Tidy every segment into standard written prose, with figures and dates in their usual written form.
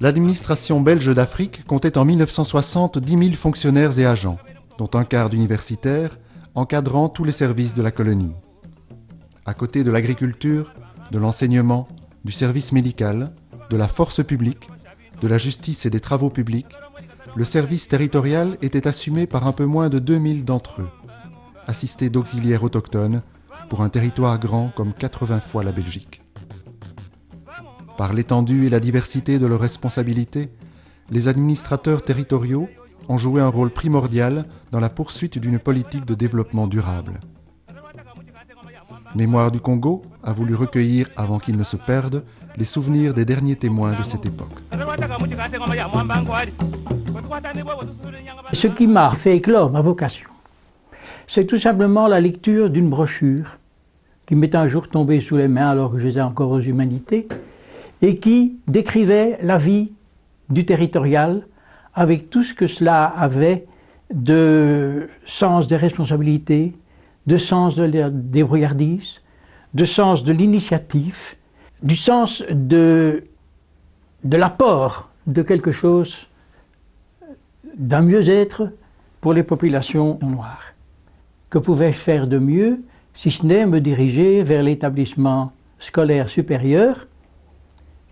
L'administration belge d'Afrique comptait en 1960 10 000 fonctionnaires et agents, dont un quart d'universitaires, encadrant tous les services de la colonie. À côté de l'agriculture, de l'enseignement, du service médical, de la force publique, de la justice et des travaux publics, le service territorial était assumé par un peu moins de 2000 d'entre eux, assistés d'auxiliaires autochtones pour un territoire grand comme 80 fois la Belgique. Par l'étendue et la diversité de leurs responsabilités, les administrateurs territoriaux ont joué un rôle primordial dans la poursuite d'une politique de développement durable. Mémoire du Congo a voulu recueillir, avant qu'ils ne se perdent, les souvenirs des derniers témoins de cette époque. Ce qui m'a fait éclore ma vocation, c'est tout simplement la lecture d'une brochure qui m'est un jour tombée sous les mains alors que j'étais encore aux humanités, et qui décrivait la vie du territorial avec tout ce que cela avait de sens des responsabilités, de sens de la débrouillardise, de sens de l'initiative, du sens de l'apport de quelque chose, d'un mieux-être pour les populations noires. Que pouvais-je faire de mieux si ce n'est me diriger vers l'établissement scolaire supérieur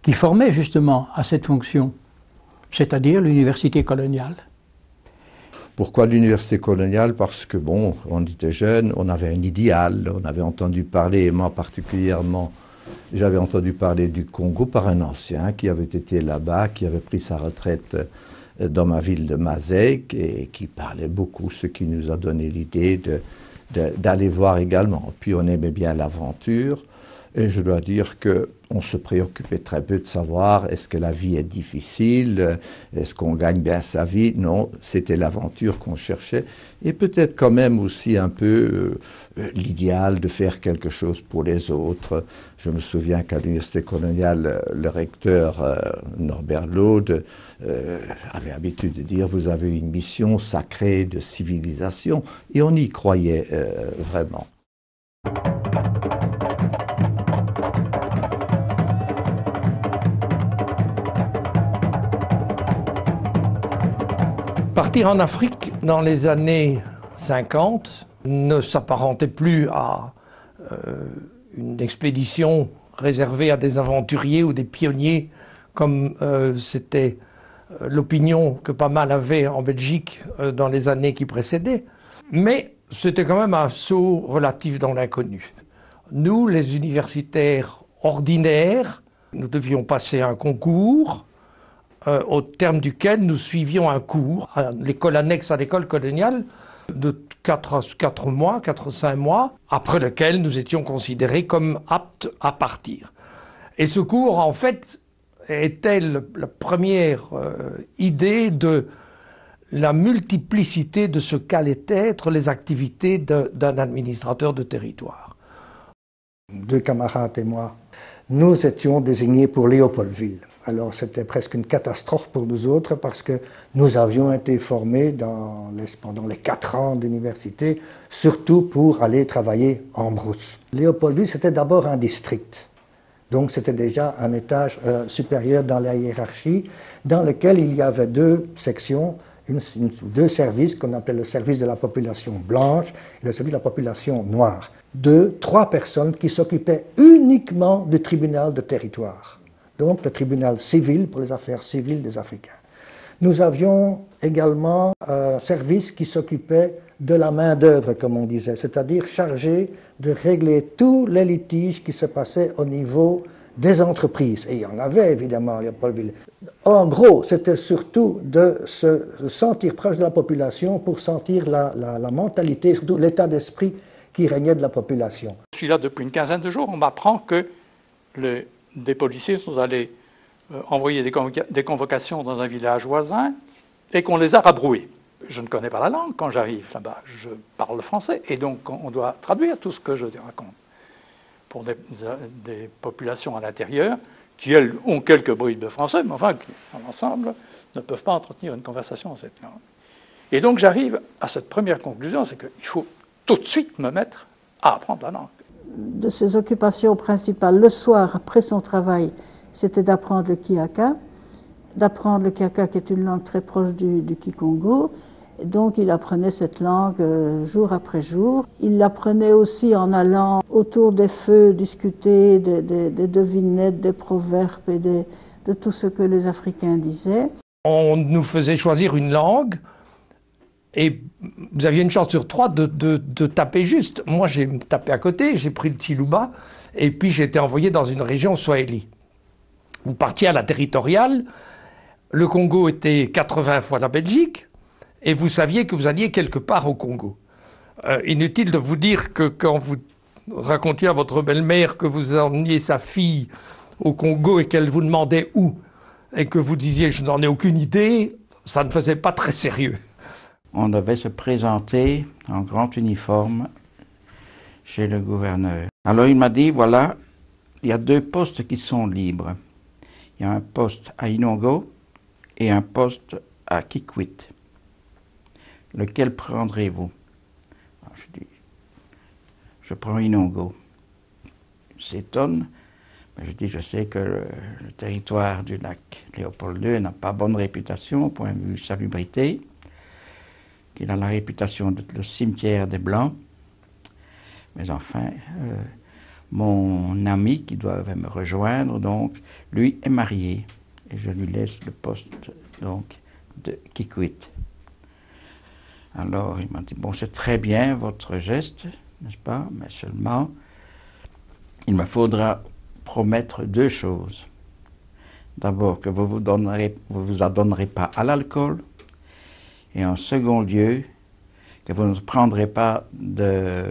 qui formait justement à cette fonction, c'est-à-dire l'université coloniale. Pourquoi l'université coloniale? Parce que, bon, on était jeunes, on avait un idéal, on avait entendu parler, et moi particulièrement, j'avais entendu parler du Congo par un ancien qui avait été là-bas, qui avait pris sa retraite dans ma ville de Mazeic et qui parlait beaucoup, ce qui nous a donné l'idée d'aller voir également. Puis on aimait bien l'aventure. Et je dois dire qu'on se préoccupait très peu de savoir est-ce que la vie est difficile, est-ce qu'on gagne bien sa vie. Non, c'était l'aventure qu'on cherchait. Et peut-être quand même aussi un peu l'idéal de faire quelque chose pour les autres. Je me souviens qu'à l'université coloniale, le recteur Norbert Laude avait l'habitude de dire « vous avez une mission sacrée de civilisation ». Et on y croyait vraiment. Partir en Afrique dans les années 50 ne s'apparentait plus à une expédition réservée à des aventuriers ou des pionniers comme c'était l'opinion que pas mal avaient en Belgique dans les années qui précédaient. Mais c'était quand même un saut relatif dans l'inconnu. Nous, les universitaires ordinaires, nous devions passer un concours au terme duquel nous suivions un cours à l'école annexe à l'école coloniale de 4 mois, 4 ou 5 mois, après lequel nous étions considérés comme aptes à partir. Et ce cours, en fait, était la première idée de la multiplicité de ce qu'allaient être les activités d'un administrateur de territoire. 2 camarades et moi, nous étions désignés pour Léopoldville. Alors c'était presque une catastrophe pour nous autres parce que nous avions été formés pendant les 4 ans d'université, surtout pour aller travailler en brousse. Léopoldville, c'était d'abord un district. Donc c'était déjà un étage supérieur dans la hiérarchie, dans lequel il y avait 2 sections, 2 services qu'on appelait le service de la population blanche et le service de la population noire. 3 personnes qui s'occupaient uniquement du tribunal de territoire. Donc le tribunal civil pour les affaires civiles des Africains. Nous avions également un service qui s'occupait de la main-d'œuvre, comme on disait, c'est-à-dire chargé de régler tous les litiges qui se passaient au niveau des entreprises. Et il y en avait évidemment à Léopoldville. En gros, c'était surtout de se sentir proche de la population pour sentir la mentalité, surtout l'état d'esprit qui régnait de la population. Je suis là depuis une quinzaine de jours, on m'apprend que des policiers sont allés envoyer des convocations dans un village voisin et qu'on les a rabroués. Je ne connais pas la langue quand j'arrive là-bas, je parle le français et donc on doit traduire tout ce que je raconte. pour des populations à l'intérieur qui, elles, ont quelques bribes de français, mais enfin, qui, dans l'ensemble, ne peuvent pas entretenir une conversation en cette langue. Et donc j'arrive à cette première conclusion, c'est qu'il faut tout de suite me mettre à apprendre la langue. De ses occupations principales, le soir, après son travail, c'était d'apprendre le kiaka. D'apprendre le kiaka, qui est une langue très proche du kikongo. Donc il apprenait cette langue jour après jour. Il l'apprenait aussi en allant autour des feux discuter des devinettes, des proverbes et de tout ce que les Africains disaient. On nous faisait choisir une langue et vous aviez une chance sur 3 de taper juste. Moi j'ai tapé à côté, j'ai pris le Tsiluba et puis j'ai été envoyé dans une région swahili. Vous partiez à la territoriale, le Congo était 80 fois la Belgique. Et vous saviez que vous alliez quelque part au Congo. Inutile de vous dire que quand vous racontiez à votre belle-mère que vous emmeniez sa fille au Congo et qu'elle vous demandait où, et que vous disiez « je n'en ai aucune idée », ça ne faisait pas très sérieux. On devait se présenter en grand uniforme chez le gouverneur. Alors il m'a dit « voilà, il y a 2 postes qui sont libres. Il y a un poste à Inongo et un poste à Kikwit. Lequel prendrez-vous » Je dis, je prends Inongo. Il s'étonne, mais je dis, je sais que le territoire du lac Léopold II n'a pas bonne réputation au point de vue salubrité, qu'il a la réputation d'être le cimetière des Blancs. Mais enfin, mon ami qui doit me rejoindre, donc, lui est marié, et je lui laisse le poste, donc, de Kikwit. Alors il m'a dit, bon, c'est très bien votre geste, n'est-ce pas, mais seulement, il me faudra promettre 2 choses. D'abord, que vous vous adonnerez pas à l'alcool, et en second lieu, que vous ne prendrez pas de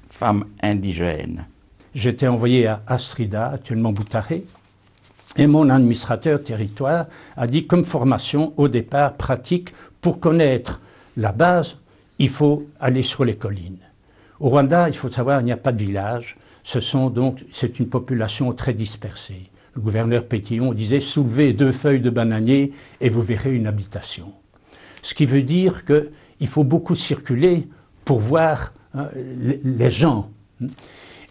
femmes indigènes. J'étais envoyé à Astrida, actuellement Boutaré, et mon administrateur territoire a dit, comme formation, au départ, pratique, pour connaître la base, il faut aller sur les collines. Au Rwanda, il faut savoir, il n'y a pas de village. C'est une population très dispersée. Le gouverneur Pétillon disait « soulevez 2 feuilles de bananier et vous verrez une habitation ». Ce qui veut dire qu'il faut beaucoup circuler pour voir les gens.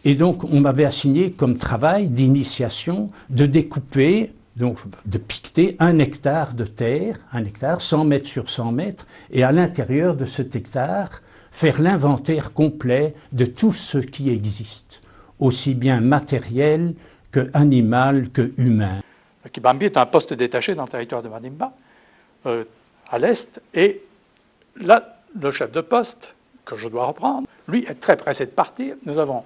Et donc, on m'avait assigné comme travail d'initiation de découper, donc de piqueter 1 hectare de terre, 1 hectare, 100 mètres sur 100 mètres, et à l'intérieur de cet hectare, faire l'inventaire complet de tout ce qui existe, aussi bien matériel que animal que humain. Kibambi est un poste détaché dans le territoire de Madimba, à l'est, et là, le chef de poste, que je dois reprendre, lui est très pressé de partir. Nous avons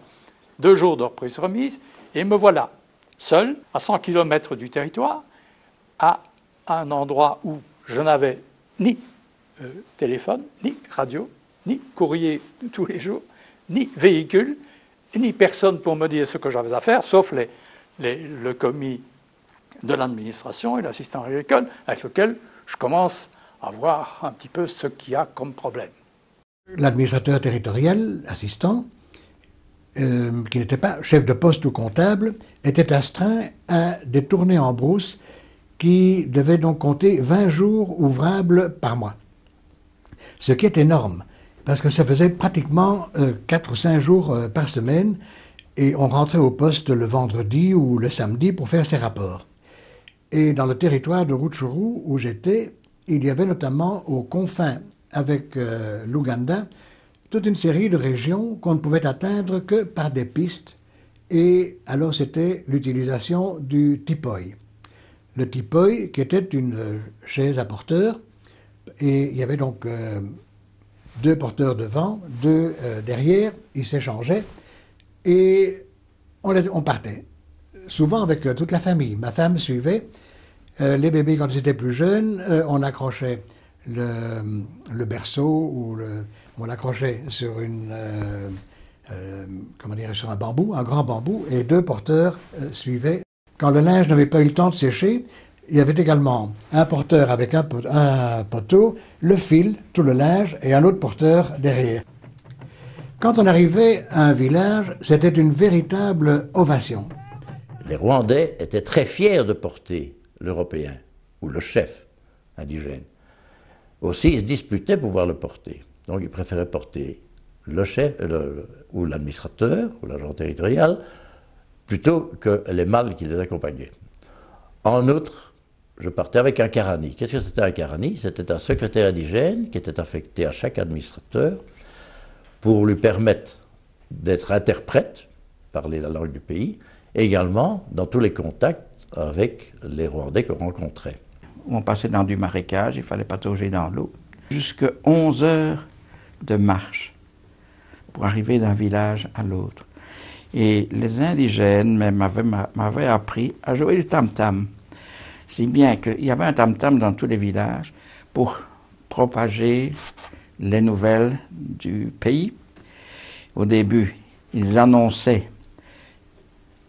2 jours de reprise-remise, et me voilà seul, à 100 km du territoire, à un endroit où je n'avais ni téléphone, ni radio, ni courrier tous les jours, ni véhicule, ni personne pour me dire ce que j'avais à faire, sauf le commis de l'administration et l'assistant agricole, avec lequel je commence à voir un petit peu ce qu'il y a comme problème. L'administrateur territorial, assistant, qui n'était pas chef de poste ou comptable, était astreint à des tournées en brousse qui devaient donc compter 20 jours ouvrables par mois. Ce qui est énorme, parce que ça faisait pratiquement 4 ou 5 jours par semaine, et on rentrait au poste le vendredi ou le samedi pour faire ses rapports. Et dans le territoire de Rutshuru, où j'étais, il y avait notamment aux confins avec l'Ouganda, toute une série de régions qu'on ne pouvait atteindre que par des pistes. Et alors c'était l'utilisation du tipoy. Le tipoy qui était une chaise à porteur. Et il y avait donc 2 porteurs devant, 2 derrière. Ils s'échangeaient. Et on partait. Souvent avec toute la famille. Ma femme suivait. Les bébés, quand ils étaient plus jeunes, on accrochait le berceau ou on l'accrochait sur sur un bambou, un grand bambou, et 2 porteurs suivaient. Quand le linge n'avait pas eu le temps de sécher, il y avait également un porteur avec un poteau, le fil, tout le linge, et un autre porteur derrière. Quand on arrivait à un village, c'était une véritable ovation. Les Rwandais étaient très fiers de porter l'Européen, ou le chef indigène. Aussi, ils se disputaient pour pouvoir le porter. Donc, ils préféraient porter le chef, ou l'administrateur, ou l'agent territorial, plutôt que les mâles qui les accompagnaient. En outre, je partais avec un karani. Qu'est-ce que c'était un karani? C'était un secrétaire indigène qui était affecté à chaque administrateur pour lui permettre d'être interprète, parler la langue du pays, et également dans tous les contacts avec les Rwandais qu'on rencontrait. On passait dans du marécage, il fallait patauger dans l'eau. Jusqu'à 11 heures de marche pour arriver d'un village à l'autre. Et les indigènes m'avaient appris à jouer du tam-tam. Si bien qu'il y avait un tam-tam dans tous les villages pour propager les nouvelles du pays. Au début, ils annonçaient,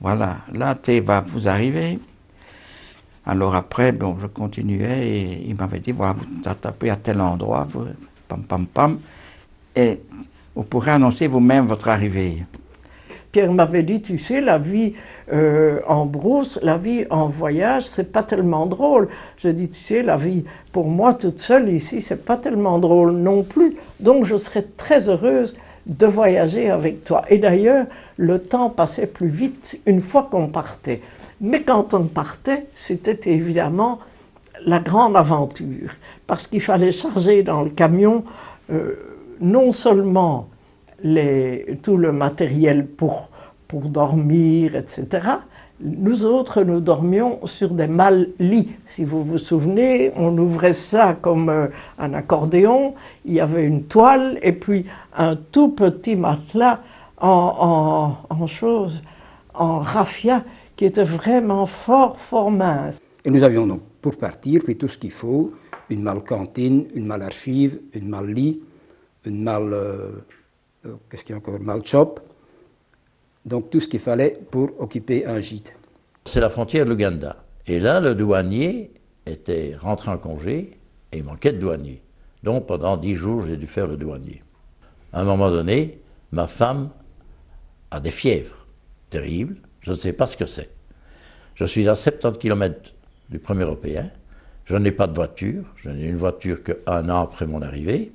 voilà, la thé va vous arriver. Alors après, bon, je continuais et il m'avait dit, voilà, vous tapez à tel endroit, vous, pam, pam, pam, et vous pourrez annoncer vous-même votre arrivée. Pierre m'avait dit, tu sais, la vie en brousse, la vie en voyage, c'est pas tellement drôle. Je dis, tu sais, la vie pour moi toute seule ici, c'est pas tellement drôle non plus. Donc je serais très heureuse de voyager avec toi. Et d'ailleurs, le temps passait plus vite une fois qu'on partait. Mais quand on partait, c'était évidemment la grande aventure. Parce qu'il fallait charger dans le camion non seulement tout le matériel pour dormir, etc. Nous autres, nous dormions sur des malles-lits. Si vous vous souvenez, on ouvrait ça comme un accordéon, il y avait une toile et puis un tout petit matelas en raffia qui était vraiment fort mince. Et nous avions donc, pour partir, fait tout ce qu'il faut, une malle cantine, une malle archive, une malle lit, une malle... qu'est-ce qu'il y a encore? Malchop. Donc tout ce qu'il fallait pour occuper un gîte. C'est la frontière de l'Ouganda. Et là, le douanier était rentré en congé et il manquait de douanier. Donc pendant 10 jours, j'ai dû faire le douanier. À un moment donné, ma femme a des fièvres terribles. Je ne sais pas ce que c'est. Je suis à 70 km du premier Européen. Je n'ai pas de voiture. Je n'ai une voiture qu'1 an après mon arrivée.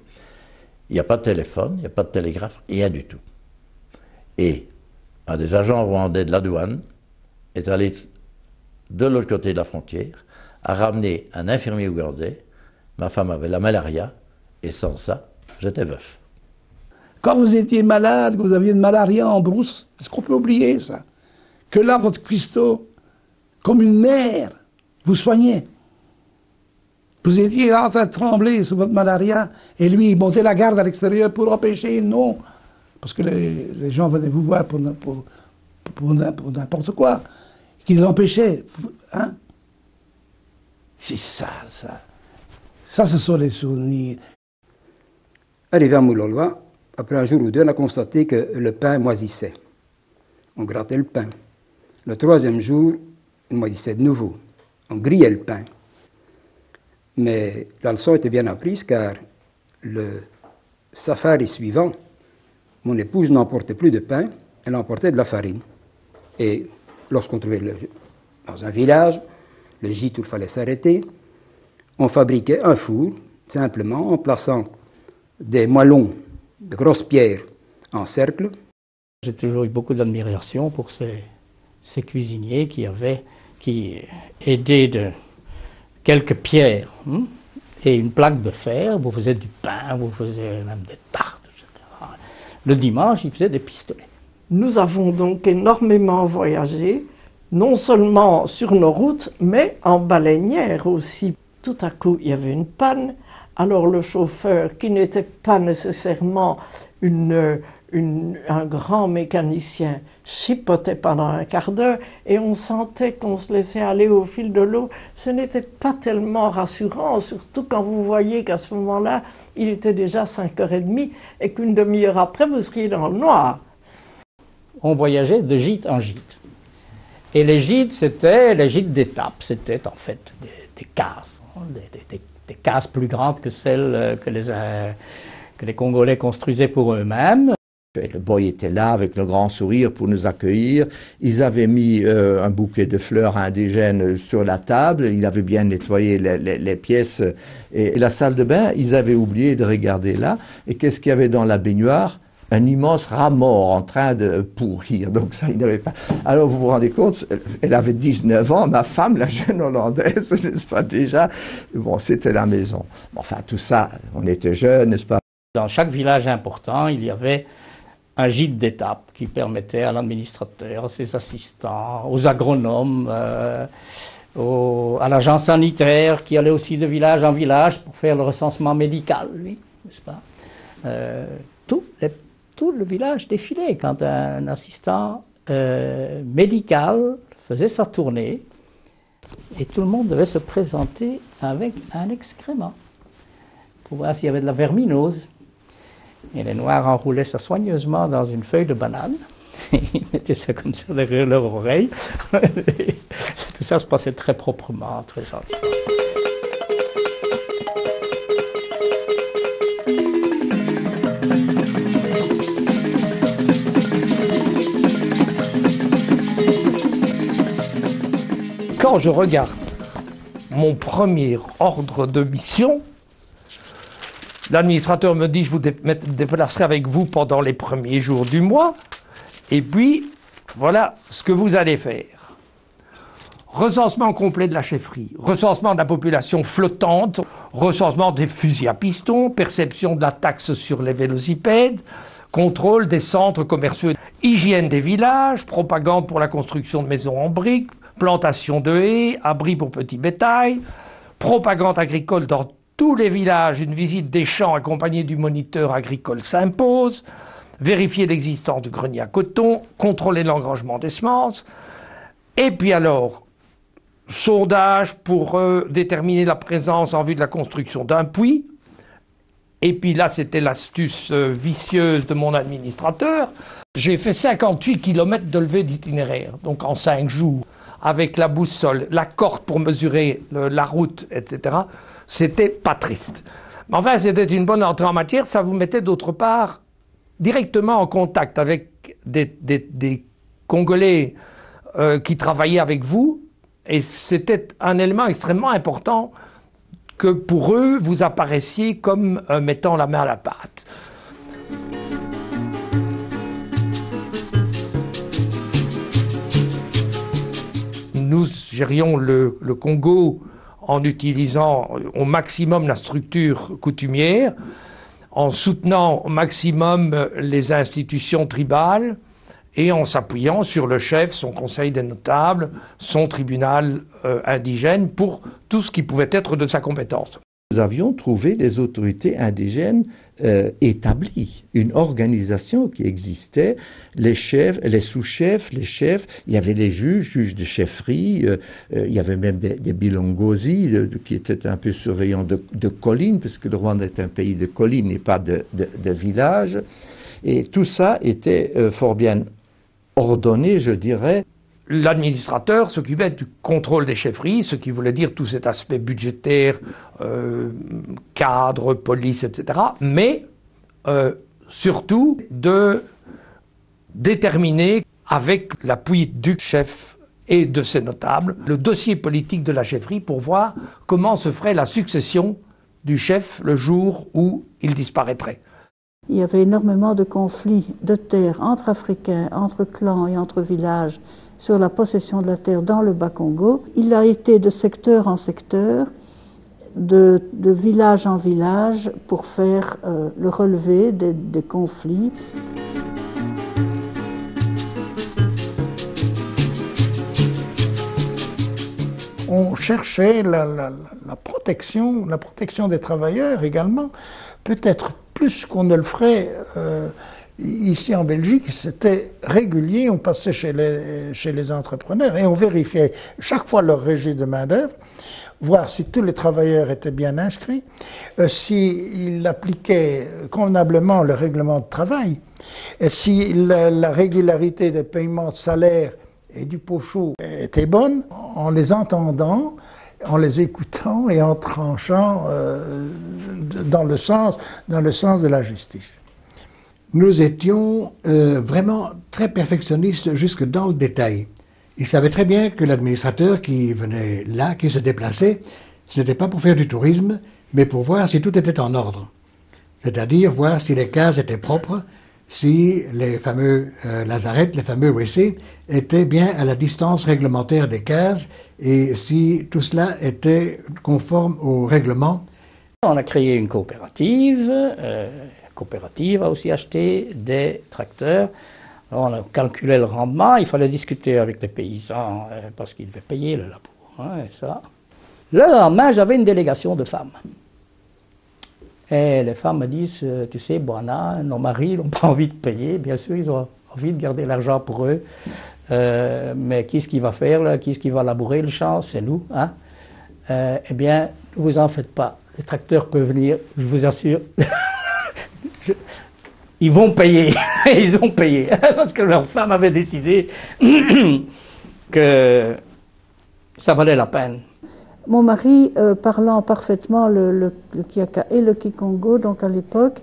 Il n'y a pas de téléphone, il n'y a pas de télégraphe, rien du tout. Et un des agents rwandais de la douane est allé de l'autre côté de la frontière, a ramené un infirmier ougandais. Ma femme avait la malaria, et sans ça, j'étais veuf. Quand vous étiez malade, que vous aviez une malaria en brousse, est-ce qu'on peut oublier ça? Que là, votre cuistot, comme une mère, vous soignait. Vous étiez en train de trembler sous votre malaria, et lui, il montait la garde à l'extérieur pour empêcher, non. Parce que les gens venaient vous voir pour n'importe quoi. Qu'ils empêchaient. Hein? C'est ça. Ça, ce sont les souvenirs. Arrivé à Mouloloa, après un jour ou deux, on a constaté que le pain moisissait. On grattait le pain. Le 3e jour, il moisissait de nouveau. On grillait le pain. Mais la leçon était bien apprise car le safari suivant, mon épouse n'emportait plus de pain, elle emportait de la farine. Et lorsqu'on trouvait dans un village, le gîte où il fallait s'arrêter, on fabriquait un four, simplement en plaçant des moellons de grosses pierres en cercle. J'ai toujours eu beaucoup d'admiration pour ces cuisiniers qui aidaient de quelques pierres et une plaque de fer, vous faisiez du pain, vous faisiez même des tartes, etc. Le dimanche, ils faisaient des pistolets. Nous avons donc énormément voyagé, non seulement sur nos routes, mais en baleinière aussi. Tout à coup, il y avait une panne, alors le chauffeur, qui n'était pas nécessairement un grand mécanicien, chipotait pendant un quart d'heure et on sentait qu'on se laissait aller au fil de l'eau. Ce n'était pas tellement rassurant, surtout quand vous voyez qu'à ce moment-là, il était déjà 5h30 et qu'une demi-heure après, vous seriez dans le noir. On voyageait de gîte en gîte. Et les gîtes, c'était les gîtes d'étape. C'était en fait des cases, des cases plus grandes que celles que les Congolais construisaient pour eux-mêmes. Et le boy était là avec le grand sourire pour nous accueillir. Ils avaient mis un bouquet de fleurs indigènes sur la table. Ils avaient bien nettoyé les pièces. Et la salle de bain, ils avaient oublié de regarder là. Et qu'est-ce qu'il y avait dans la baignoire? Un immense rat mort en train de pourrir. Donc ça, il n'avait pas... Alors vous vous rendez compte, elle avait 19 ans, ma femme, la jeune Hollandaise, n'est-ce pas déjà? Bon, c'était la maison. Enfin, tout ça, on était jeunes, n'est-ce pas? Dans chaque village important, il y avait un gîte d'étape qui permettait à l'administrateur, à ses assistants, aux agronomes, à l'agent sanitaire qui allait aussi de village en village pour faire le recensement médical, lui, n'est-ce pas? Tout le village défilait quand un assistant médical faisait sa tournée et tout le monde devait se présenter avec un excrément pour voir s'il y avait de la verminose. Et les Noirs enroulaient ça soigneusement dans une feuille de banane. Ils mettaient ça comme ça derrière leur oreille. Tout ça se passait très proprement, très gentil. Quand je regarde mon premier ordre de mission, l'administrateur me dit « je vous déplacerai avec vous pendant les premiers jours du mois, et puis voilà ce que vous allez faire. Recensement complet de la chefferie, recensement de la population flottante, recensement des fusils à piston, perception de la taxe sur les vélocipèdes, contrôle des centres commerciaux, hygiène des villages, propagande pour la construction de maisons en briques, plantation de haies, abris pour petit bétail, propagande agricole dans tous les villages, une visite des champs accompagnée du moniteur agricole s'impose, vérifier l'existence du grenier à coton, contrôler l'engrangement des semences, et puis alors, sondage pour déterminer la présence en vue de la construction d'un puits, et puis là c'était l'astuce vicieuse de mon administrateur, j'ai fait 58 km de levée d'itinéraire, donc en 5 jours, avec la boussole, la corde pour mesurer la route, etc., c'était pas triste. Mais enfin, c'était une bonne entrée en matière, ça vous mettait d'autre part directement en contact avec des Congolais qui travaillaient avec vous, et c'était un élément extrêmement important que pour eux, vous apparaissiez comme mettant la main à la pâte. Nous gérions le Congo en utilisant au maximum la structure coutumière, en soutenant au maximum les institutions tribales et en s'appuyant sur le chef, son conseil des notables, son tribunal indigène pour tout ce qui pouvait être de sa compétence. Nous avions trouvé des autorités indigènes établies, une organisation qui existait, les chefs, les sous-chefs, les chefs, il y avait les juges de chefferie, il y avait même des bilongosi qui étaient un peu surveillants de collines, puisque le Rwanda est un pays de collines et pas de villages. Et tout ça était fort bien ordonné, je dirais. L'administrateur s'occupait du contrôle des chefferies, ce qui voulait dire tout cet aspect budgétaire, cadre, police, etc. Mais surtout de déterminer, avec l'appui du chef et de ses notables, le dossier politique de la chefferie pour voir comment se ferait la succession du chef le jour où il disparaîtrait. Il y avait énormément de conflits de terre entre Africains, entre clans et entre villages sur la possession de la terre dans le Bas-Congo. Il a été de secteur en secteur, de village en village, pour faire le relevé des conflits. On cherchait la protection des travailleurs également, peut-être plus qu'on ne le ferait ici en Belgique. C'était régulier, on passait chez les entrepreneurs et on vérifiait chaque fois leur registre de main-d'œuvre, voir si tous les travailleurs étaient bien inscrits, s'ils appliquaient convenablement le règlement de travail, et si la régularité des paiements de salaire et du pot chaud était bonne, en les entendant, en les écoutant et en tranchant dans le sens de la justice. Nous étions vraiment très perfectionnistes jusque dans le détail. Ils savaient très bien que l'administrateur qui venait là, qui se déplaçait, ce n'était pas pour faire du tourisme, mais pour voir si tout était en ordre. C'est-à-dire voir si les cases étaient propres, si les fameux lazarettes, les fameux WC, étaient bien à la distance réglementaire des cases et si tout cela était conforme au règlement. On a créé une coopérative. La coopérative a aussi acheté des tracteurs. Alors on a calculé le rendement. Il fallait discuter avec les paysans parce qu'ils devaient payer le labour. Et ça. Le lendemain, j'avais une délégation de femmes. Et les femmes me disent, tu sais, Boana, nos maris n'ont pas envie de payer. Bien sûr, ils ont envie de garder l'argent pour eux. Mais qui est-ce qui va faire, là? Qui est-ce qui va labourer le champ? C'est nous. Hein? Eh bien, ne vous en faites pas. Les tracteurs peuvent venir, je vous assure. Ils vont payer. Ils ont payé. Parce que leur femme avait décidé que ça valait la peine. Mon mari, parlant parfaitement le Kiaka et le Kikongo, donc à l'époque,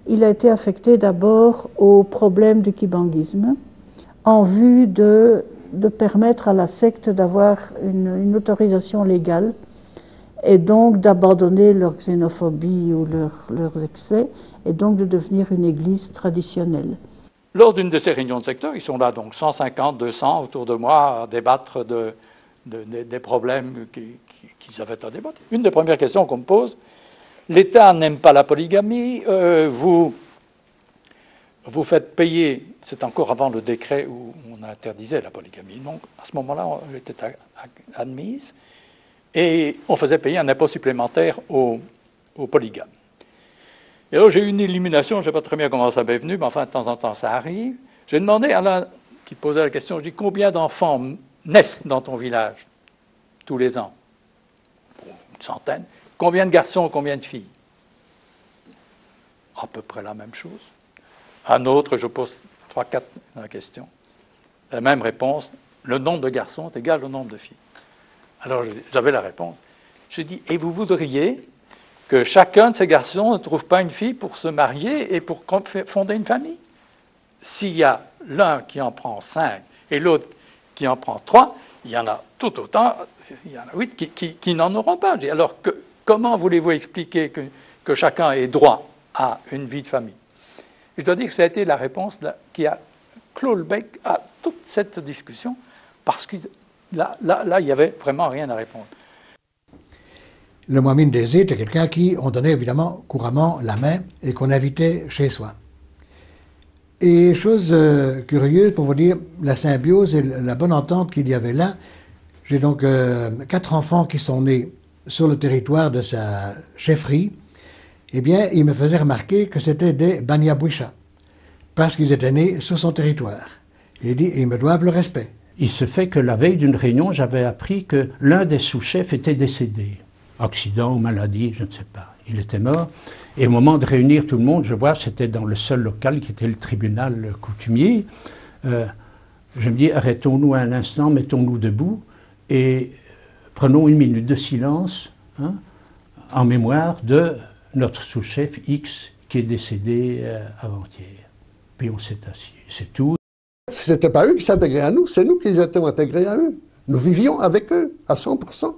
il a été affecté d'abord au problème du kibanguisme, en vue de permettre à la secte d'avoir une autorisation légale, et donc d'abandonner leur xénophobie ou leurs excès, et donc de devenir une église traditionnelle. Lors d'une de ces réunions de secteur, ils sont là donc 150, 200 autour de moi à débattre des problèmes qu'ils avaient à débattre. Une des premières questions qu'on me pose, l'État n'aime pas la polygamie, vous faites payer, c'est encore avant le décret où on interdisait la polygamie, donc à ce moment-là, elle était admise, et on faisait payer un impôt supplémentaire aux polygames. Et alors j'ai eu une illumination, je ne sais pas très bien comment ça m'est venu, mais enfin de temps en temps ça arrive. J'ai demandé à l'un qui posait la question, je dis, combien d'enfants naissent dans ton village tous les ans? Une centaine. Combien de garçons, combien de filles? À peu près la même chose. Un autre, je pose 3-4 dans la question. La même réponse, le nombre de garçons est égal au nombre de filles. Alors j'avais la réponse. Je dis, et vous voudriez que chacun de ces garçons ne trouve pas une fille pour se marier et pour fonder une famille? S'il y a l'un qui en prend 5 et l'autre qui en prend 3, il y en a tout autant, il y en a 8 qui n'en auront pas. Alors comment voulez-vous expliquer que chacun ait droit à une vie de famille? Je dois dire que ça a été la réponse qui a clos le bec à toute cette discussion, parce que là, il n'y avait vraiment rien à répondre. Le Mohamine Désé était quelqu'un à qui on donnait évidemment couramment la main et qu'on invitait chez soi. Et chose curieuse pour vous dire, la symbiose et la bonne entente qu'il y avait là, j'ai donc 4 enfants qui sont nés sur le territoire de sa chefferie. Eh bien, il me faisait remarquer que c'était des Banyaboucha, parce qu'ils étaient nés sur son territoire. Il dit, ils me doivent le respect. Il se fait que la veille d'une réunion, j'avais appris que l'un des sous-chefs était décédé. Accident ou maladie, je ne sais pas. Il était mort. Et au moment de réunir tout le monde, je vois, c'était dans le seul local qui était le tribunal coutumier. Je me dis, arrêtons-nous un instant, mettons-nous debout et prenons une minute de silence en mémoire de notre sous-chef X qui est décédé avant-hier. Puis on s'est assis, c'est tout. Ce n'était pas eux qui s'intégraient à nous, c'est nous qui étions intégrés à eux. Nous vivions avec eux à 100%.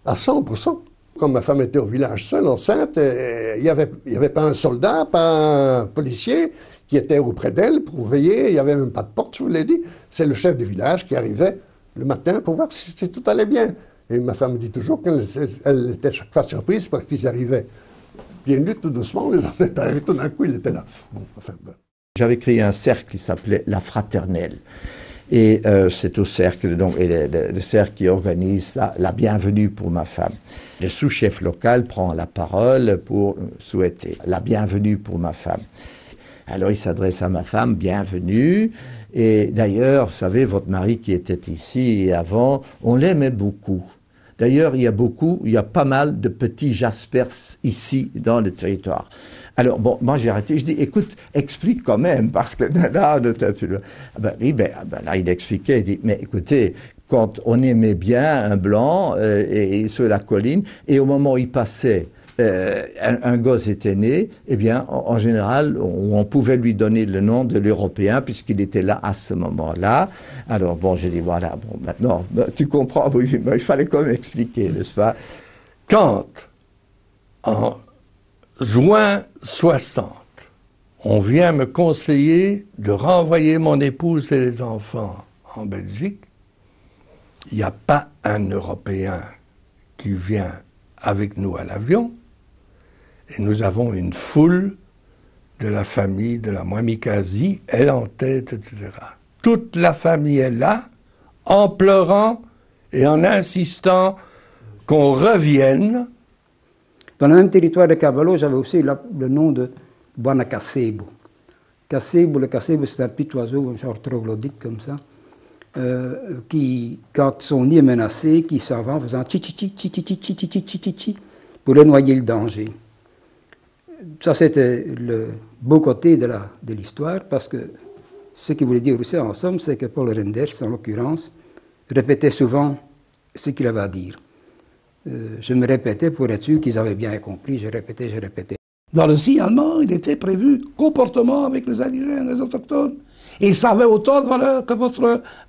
À 100%. Comme ma femme était au village seule, enceinte, il n'y avait pas un soldat, pas un policier qui était auprès d'elle pour veiller. Il n'y avait même pas de porte, je vous l'ai dit. C'est le chef du village qui arrivait le matin pour voir si tout allait bien. Et ma femme dit toujours qu'elle était chaque fois surprise parce qu'ils arrivaient bien nus, tout doucement, on les avait pas arrivés, tout d'un coup, il était là. Bon, enfin, ben. J'avais créé un cercle qui s'appelait La Fraternelle. Et c'est au cercle, donc, et le cercle qui organise la bienvenue pour ma femme. Le sous-chef local prend la parole pour souhaiter la bienvenue pour ma femme. Alors il s'adresse à ma femme, bienvenue. Et d'ailleurs, vous savez, votre mari qui était ici avant, on l'aimait beaucoup. D'ailleurs, il y a pas mal de petits Jaspers ici dans le territoire. Alors, bon, moi j'ai arrêté, je dis, écoute, explique quand même, parce que là, là il expliquait, il dit, mais écoutez, quand on aimait bien un blanc et sur la colline, et au moment où il passait un gosse était né, eh bien, en général, on pouvait lui donner le nom de l'Européen puisqu'il était là à ce moment-là. Alors, bon, j'ai dit, voilà, bon, maintenant, tu comprends, oui, mais il fallait quand même expliquer, n'est-ce pas? Quand, en juin 60, on vient me conseiller de renvoyer mon épouse et les enfants en Belgique, il n'y a pas un Européen qui vient avec nous à l'avion, et nous avons une foule de la famille de la Mwamikazi, elle en tête, etc. Toute la famille est là, en pleurant et en insistant qu'on revienne. Dans le même territoire de Kabalo, j'avais aussi le nom de Bwana Kasebo. Le Kasebo, c'est un petit oiseau, un genre troglodyte comme ça, qui, quand son nid est menacé, qui s'en va en faisant chi-chi-chi pour le noyer le danger. Ça, c'était le beau côté de l'histoire, parce que ce qu'il voulait dire aussi, en somme, c'est que Paul Renders, en l'occurrence, répétait souvent ce qu'il avait à dire. Je me répétais pour être sûr qu'ils avaient bien compris, je répétais. Dans le signalement, il était prévu comportement avec les indigènes, les autochtones. Et ça avait autant de valeur que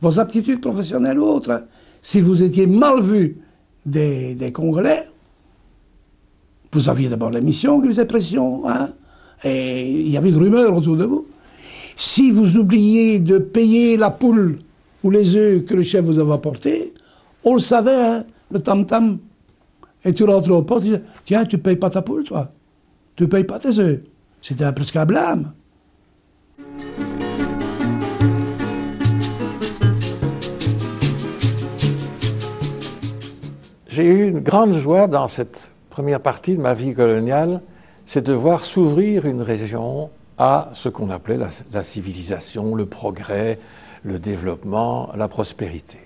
vos aptitudes professionnelles ou autres. Si vous étiez mal vu des Congolais, vous aviez d'abord la mission qui faisait pression, hein, et il y avait une rumeur autour de vous. Si vous oubliez de payer la poule ou les œufs que le chef vous avait apportés, on le savait, hein, le tam-tam. Et tu rentrais au port, tu disais, tiens, tu ne payes pas ta poule, toi. Tu ne payes pas tes œufs. C'était presque un blâme. J'ai eu une grande joie dans cette première partie de ma vie coloniale, c'est de voir s'ouvrir une région à ce qu'on appelait la civilisation, le progrès, le développement, la prospérité.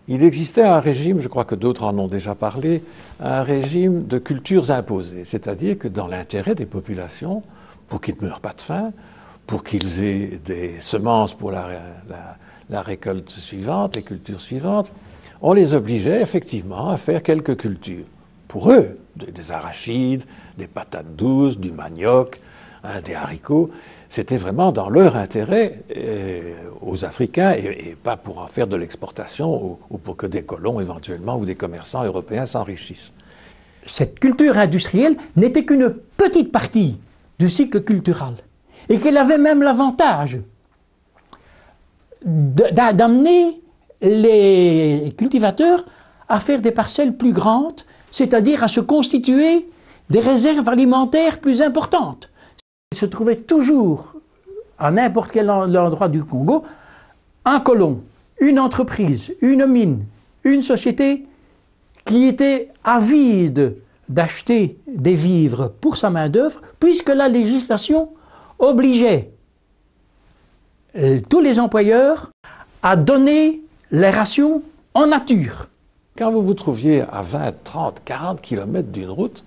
Il existait un régime, je crois que d'autres en ont déjà parlé, un régime de cultures imposées, c'est-à-dire que dans l'intérêt des populations, pour qu'ils ne meurent pas de faim, pour qu'ils aient des semences pour la récolte suivante, les cultures suivantes, on les obligeait effectivement à faire quelques cultures. Pour eux, des arachides, des patates douces, du manioc, hein, des haricots, c'était vraiment dans leur intérêt aux Africains et pas pour en faire de l'exportation ou pour que des colons éventuellement ou des commerçants européens s'enrichissent. Cette culture industrielle n'était qu'une petite partie du cycle culturel et qu'elle avait même l'avantage d'amener les cultivateurs à faire des parcelles plus grandes, c'est-à-dire à se constituer des réserves alimentaires plus importantes. Il se trouvait toujours, à n'importe quel endroit du Congo, un colon, une entreprise, une mine, une société qui était avide d'acheter des vivres pour sa main-d'œuvre, puisque la législation obligeait tous les employeurs à donner les rations en nature. Quand vous vous trouviez à 20, 30, 40 kilomètres d'une route,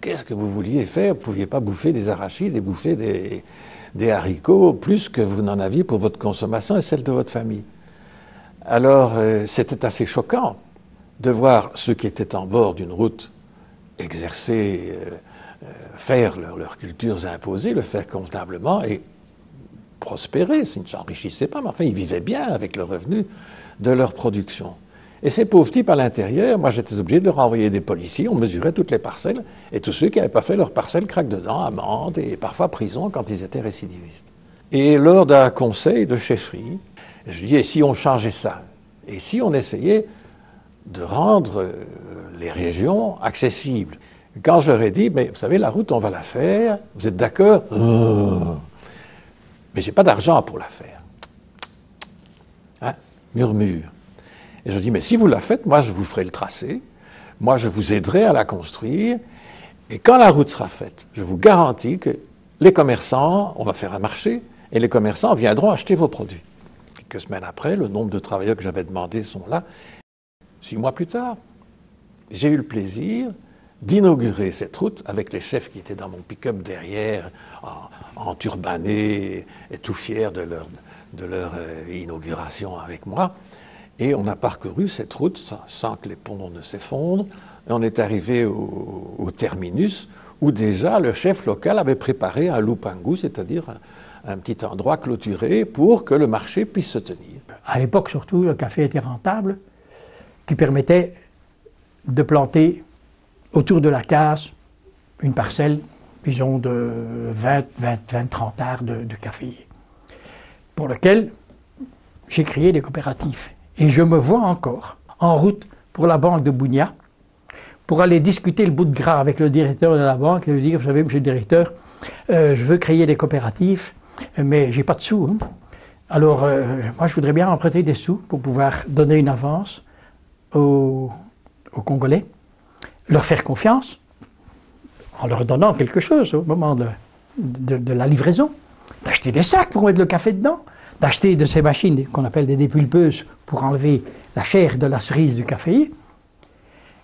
qu'est-ce que vous vouliez faire? Vous ne pouviez pas bouffer des arachides et bouffer des haricots plus que vous n'en aviez pour votre consommation et celle de votre famille. Alors, c'était assez choquant de voir ceux qui étaient en bord d'une route exercer, faire leurs cultures imposées, le faire convenablement et prospérer. Ils ne s'enrichissaient pas, mais enfin, ils vivaient bien avec le revenu de leur production. Et ces pauvres types à l'intérieur, moi j'étais obligé de leur envoyer des policiers, on mesurait toutes les parcelles, et tous ceux qui n'avaient pas fait leurs parcelles craquent dedans, amende et parfois prison quand ils étaient récidivistes. Et lors d'un conseil de chefferie, je dis, et si on changeait ça? Et si on essayait de rendre les régions accessibles? Quand je leur ai dit, mais vous savez, la route, on va la faire, vous êtes d'accord? Mais j'ai pas d'argent pour la faire. Hein? Murmure. Et je dis, mais si vous la faites, moi je vous ferai le tracé, moi je vous aiderai à la construire, et quand la route sera faite, je vous garantis que les commerçants, on va faire un marché, et les commerçants viendront acheter vos produits. Quelques semaines après, le nombre de travailleurs que j'avais demandé sont là. 6 mois plus tard, j'ai eu le plaisir d'inaugurer cette route avec les chefs qui étaient dans mon pick-up derrière, en turbané et tout fiers de leur inauguration avec moi. Et on a parcouru cette route sans que les ponts ne s'effondrent. Et on est arrivé au terminus, où déjà le chef local avait préparé un lupangu, c'est-à-dire un petit endroit clôturé pour que le marché puisse se tenir. À l'époque, surtout, le café était rentable, qui permettait de planter autour de la case une parcelle, disons, de 20-30 arts de café, pour lequel j'ai créé des coopératives. Et je me vois encore en route pour la banque de Bounia, pour aller discuter le bout de gras avec le directeur de la banque et lui dire, vous savez, monsieur le directeur, je veux créer des coopératives, mais j'ai pas de sous. Hein. Alors, moi, je voudrais bien emprunter des sous pour pouvoir donner une avance aux Congolais, leur faire confiance, en leur donnant quelque chose au moment de la livraison, d'acheter des sacs pour mettre le café dedans, d'acheter de ces machines qu'on appelle des dépulpeuses pour enlever la chair de la cerise du café.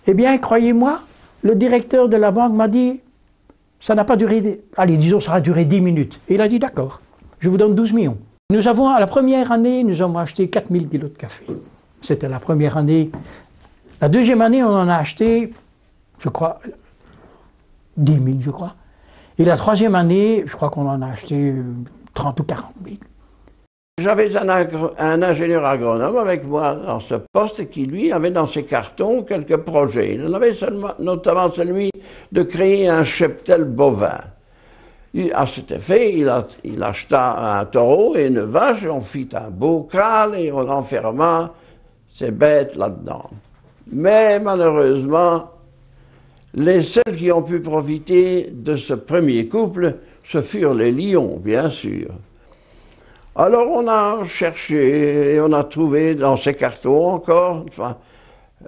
Eh bien, croyez-moi, le directeur de la banque m'a dit, ça n'a pas duré, allez, disons, ça a duré 10 minutes. Et il a dit, d'accord, je vous donne 12 millions. Nous avons, à la première année, nous avons acheté 4000 kilos de café. C'était la première année. La deuxième année, on en a acheté, je crois, 10 000, je crois. Et la troisième année, je crois qu'on en a acheté 30 ou 40 000. J'avais un ingénieur agronome avec moi dans ce poste qui, lui, avait dans ses cartons quelques projets. Il en avait notamment celui de créer un cheptel bovin. À cet effet, il acheta un taureau et une vache, et on fit un beau crâne et on enferma ces bêtes là-dedans. Mais malheureusement, les seuls qui ont pu profiter de ce premier couple, ce furent les lions, bien sûr. Alors on a cherché et on a trouvé dans ces cartons encore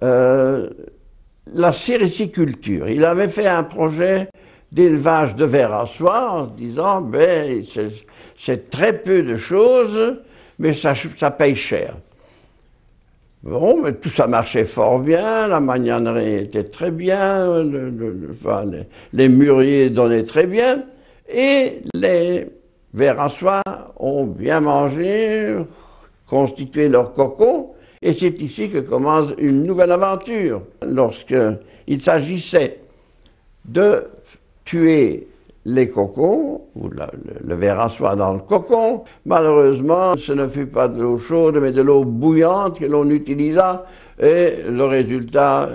la sériciculture. Il avait fait un projet d'élevage de vers à soie en disant ben, c'est très peu de choses, mais ça paye cher. Bon, mais tout ça marchait fort bien, la magnanerie était très bien, les mûriers donnaient très bien, et les vers à soie ont bien mangé, constitué leur cocon, et c'est ici que commence une nouvelle aventure. Lorsqu'il s'agissait de tuer les cocons, ou le ver à soie dans le cocon, malheureusement, ce ne fut pas de l'eau chaude, mais de l'eau bouillante que l'on utilisa, et le résultat,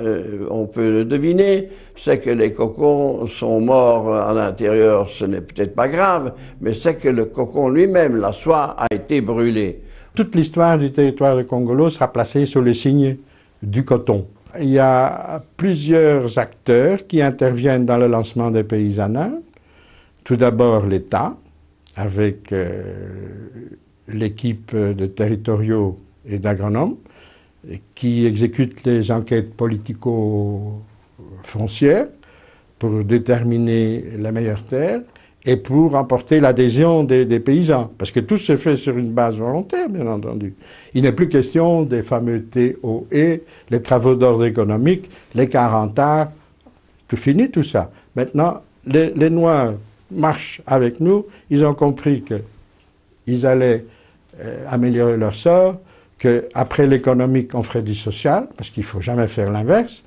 on peut le deviner, c'est que les cocons sont morts à l'intérieur. Ce n'est peut-être pas grave, mais c'est que le cocon lui-même, la soie, a été brûlée. Toute l'histoire du territoire de Congolo sera placée sous le signe du coton. Il y a plusieurs acteurs qui interviennent dans le lancement des paysanats. Tout d'abord l'État, avec l'équipe de territoriaux et d'agronomes, qui exécutent les enquêtes politico-foncières pour déterminer la meilleure terre et pour emporter l'adhésion des paysans. Parce que tout se fait sur une base volontaire, bien entendu. Il n'est plus question des fameux TOE, les travaux d'ordre économique, les 40 arts, tout fini tout ça. Maintenant, les Noirs marchent avec nous, ils ont compris qu'ils allaient améliorer leur sort, qu'après l'économique, on ferait du social, parce qu'il ne faut jamais faire l'inverse.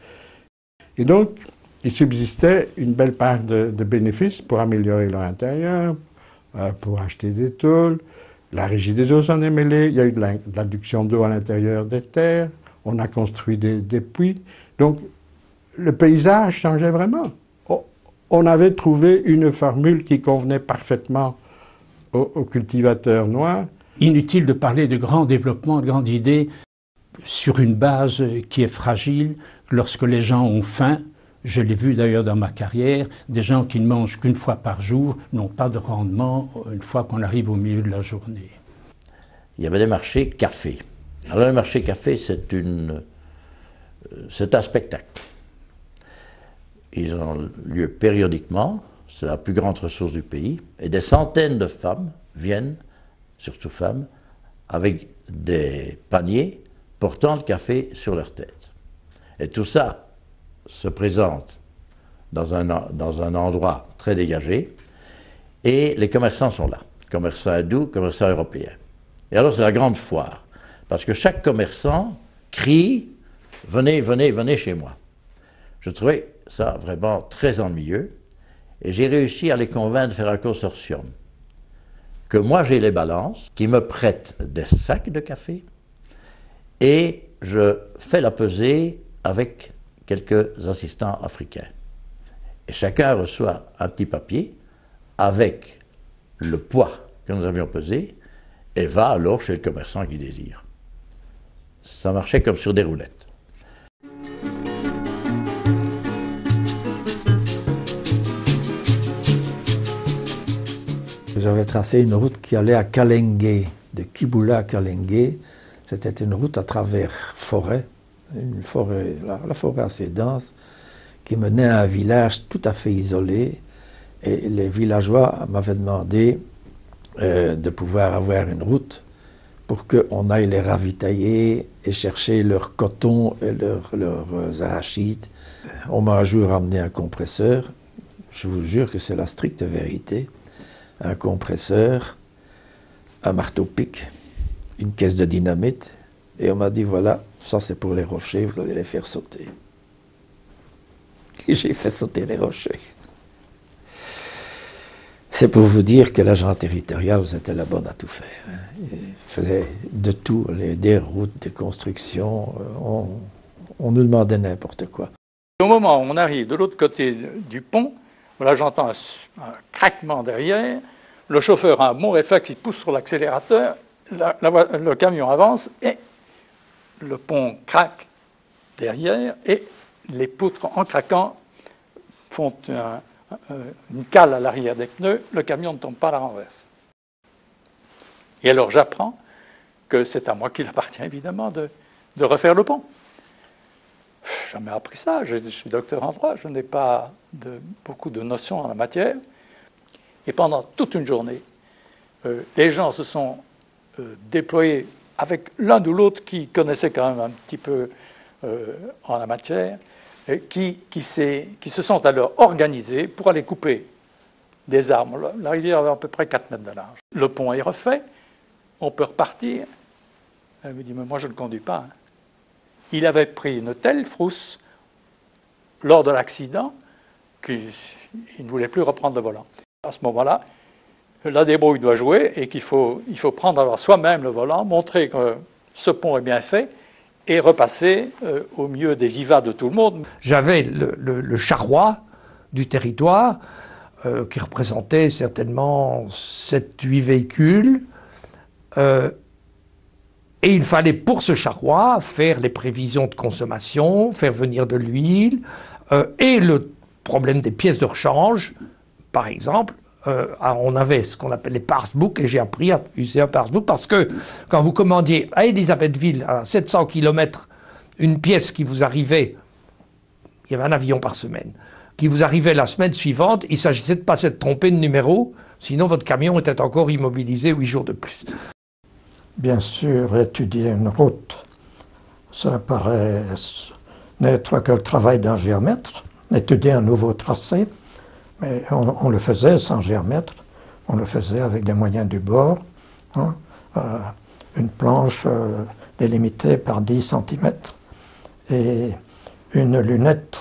Et donc, il subsistait une belle part de bénéfices pour améliorer leur intérieur, pour acheter des tôles. La régie des eaux s'en est mêlée, il y a eu de l'adduction d'eau à l'intérieur des terres, on a construit des puits. Donc, le paysage changeait vraiment. On avait trouvé une formule qui convenait parfaitement aux cultivateurs noirs. Inutile de parler de grand développement, de grandes idées sur une base qui est fragile. Lorsque les gens ont faim, je l'ai vu d'ailleurs dans ma carrière, des gens qui ne mangent qu'une fois par jour n'ont pas de rendement une fois qu'on arrive au milieu de la journée. Il y avait des marchés café. Alors le marché café, c'est un spectacle. Ils ont lieu périodiquement, c'est la plus grande ressource du pays, et des centaines de femmes viennent, surtout femmes, avec des paniers portant le café sur leur tête. Et tout ça se présente dans un endroit très dégagé, et les commerçants sont là, commerçants hindous, commerçants européens. Et alors c'est la grande foire, parce que chaque commerçant crient « Venez, venez, venez chez moi ». Je trouvais ça vraiment très ennuyeux et j'ai réussi à les convaincre de faire un consortium. Que moi j'ai les balances, qui me prêtent des sacs de café et je fais la pesée avec quelques assistants africains. Et chacun reçoit un petit papier avec le poids que nous avions pesé et va alors chez le commerçant qui désire. Ça marchait comme sur des roulettes. J'avais tracé une route qui allait à Kalengue, de Kibula à Kalengue. C'était une route à travers forêt, une forêt, la forêt assez dense, qui menait à un village tout à fait isolé. Et les villageois m'avaient demandé de pouvoir avoir une route pour qu'on aille les ravitailler et chercher leur coton et leurs arachides. On m'a un jour amené un compresseur. Je vous jure que c'est la stricte vérité. Un compresseur, un marteau-pic, une caisse de dynamite, et on m'a dit, voilà, ça c'est pour les rochers, vous allez les faire sauter. Et j'ai fait sauter les rochers. C'est pour vous dire que l'agent territorial, c'était la bonne à tout faire. Il faisait de tout, des routes, des constructions, on nous demandait n'importe quoi. Au moment où on arrive de l'autre côté du pont, là j'entends un craquement derrière, le chauffeur a un bon réflexe, il pousse sur l'accélérateur, le camion avance et le pont craque derrière et les poutres en craquant font une cale à l'arrière des pneus, le camion ne tombe pas à la renverse. Et alors j'apprends que c'est à moi qu'il appartient évidemment de refaire le pont. Je n'ai jamais appris ça, je suis docteur en droit, je n'ai pas beaucoup de notions en la matière. Et pendant toute une journée, les gens se sont déployés avec l'un ou l'autre qui connaissait quand même un petit peu en la matière, qui se sont alors organisés pour aller couper des arbres. La rivière avait à peu près 4 mètres de large. Le pont est refait, on peut repartir. Elle me dit, mais moi je ne conduis pas. Il avait pris une telle frousse lors de l'accident qu'il ne voulait plus reprendre le volant. À ce moment-là, la débrouille doit jouer et qu'il faut prendre alors soi-même le volant, montrer que ce pont est bien fait et repasser au milieu des vivats de tout le monde. J'avais le charroi du territoire qui représentait certainement 7-8 véhicules. Et il fallait pour ce charroi faire les prévisions de consommation, faire venir de l'huile, et le problème des pièces de rechange, par exemple, on avait ce qu'on appelle les parsbooks, et j'ai appris à user un parsbook, parce que quand vous commandiez à Élisabethville, à 700 km, une pièce qui vous arrivait, il y avait un avion par semaine, qui vous arrivait la semaine suivante, il s'agissait de ne pas s'être trompé de numéro, sinon votre camion était encore immobilisé 8 jours de plus. Bien sûr, étudier une route, ça paraît n'être que le travail d'un géomètre. Étudier un nouveau tracé, mais on le faisait sans géomètre, on le faisait avec des moyens du bord, hein, une planche délimitée par 10 cm et une lunette